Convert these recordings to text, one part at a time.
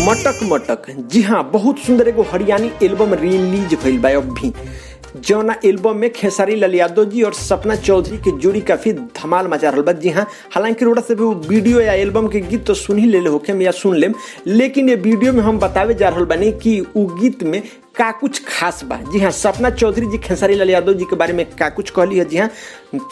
मटक मटक जी हाँ, बहुत सुंदर एगो हरियाणी एल्बम रिलीज भइल बा अभी, जौना एल्बम में खेसारी लाल यादव जी और सपना चौधरी के जोड़ी काफी धमाल मचा रहा बा। जी हाँ, हालांकि रोड़ा से भी वो वीडियो या एल्बम के गीत तो सुन ही ले होके या सुन लेम, लेकिन ये वीडियो में हम बतावे जा रहा बानी कि उ गीत में का कुछ खास बा। जी हाँ, सपना चौधरी जी खेसारी लाल यादव जी के बारे में का कुछ कहली है। जी हाँ,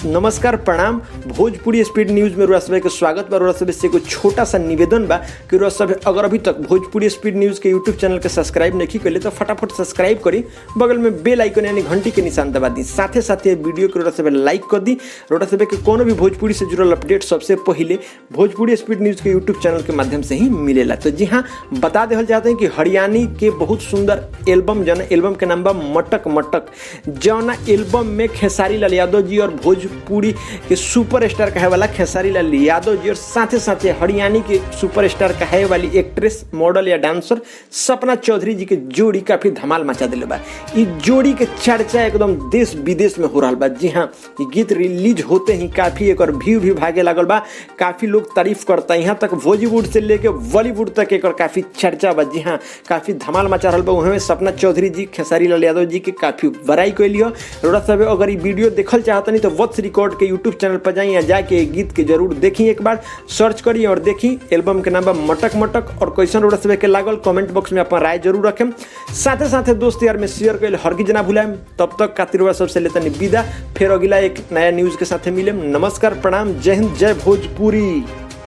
नमस्कार प्रणाम, भोजपुरी स्पीड न्यूज में रोड़ा सभे के स्वागत बा। रोड़ा सभे से एगो छोटा सा निवेदन बा कि रोड़ा सभे अगर अभी तक भोजपुरी स्पीड न्यूज के यूट्यूब चैनल के सब्सक्राइब नहीं कैले तो फटाफट सब्सक्राइब करी, बगल में बेल आइकन यानी घंटी के निशान दबा दी, साथे साथे वीडियो के रोड़ा सभे लाइक कर दी। रोड़ा सभे के कोनो भी भोजपुरी से जुड़ल अपडेट सबसे पहले भोजपुरी स्पीड न्यूज के यूट्यूब चैनल के माध्यम से ही मिलेला। तो जी हाँ, बता देवल चाहते हैं कि हरियाणी के बहुत सुंदर एल्बम, जौना एल्बम के नाम बा मटक मटक, जौना एल्बम में खेसारी लाल यादव जी और भोजपुरी के सुपरस्टार कहे वाला खेसारी लाल यादव जी और साथे साथे हरियाणी के सुपरस्टार कहे वाली एक्ट्रेस, मॉडल या डांसर सपना चौधरी जी के जोड़ी काफी धमाल मचा दिले बा। इस जोड़ी के चर्चा एकदम देश विदेश में हो रहा बा। जी हाँ, ये गीत रिलीज होते ही काफी एक व्यू भी भागे लागल बा, काफी लोग तारीफ करता, यहाँ तक बॉलीवुड से लेके बॉलीवुड तक एक काफी चर्चा बा। जी हाँ, काफी धमाल मचा रहा बा। वहाँ सपना चौधरी जी खेसारी लाल यादव जी के काफी बड़ाई कैली हो। रोड़ा सब अगर ये वीडियो देखल चाहता नहीं तो वत्स रिकॉर्ड के यूट्यूब चैनल पर जाइए या जाके गीत के जरूर देखी, एक बार सर्च करिए और देखी। एल्बम के नाम बा मटक मटक। और कैसन रोड़ा सब के लागल कमेंट बॉक्स में अपन राय जरूर रखें, साथे साथे दोस्त यार में शेयर कर हरगिज ना भुलाएं। तब तक खातिर सबसे लेता विदा, फिर अगला एक नया न्यूज के साथ मिले। नमस्कार प्रणाम, जय हिंद, जय भोजपुरी।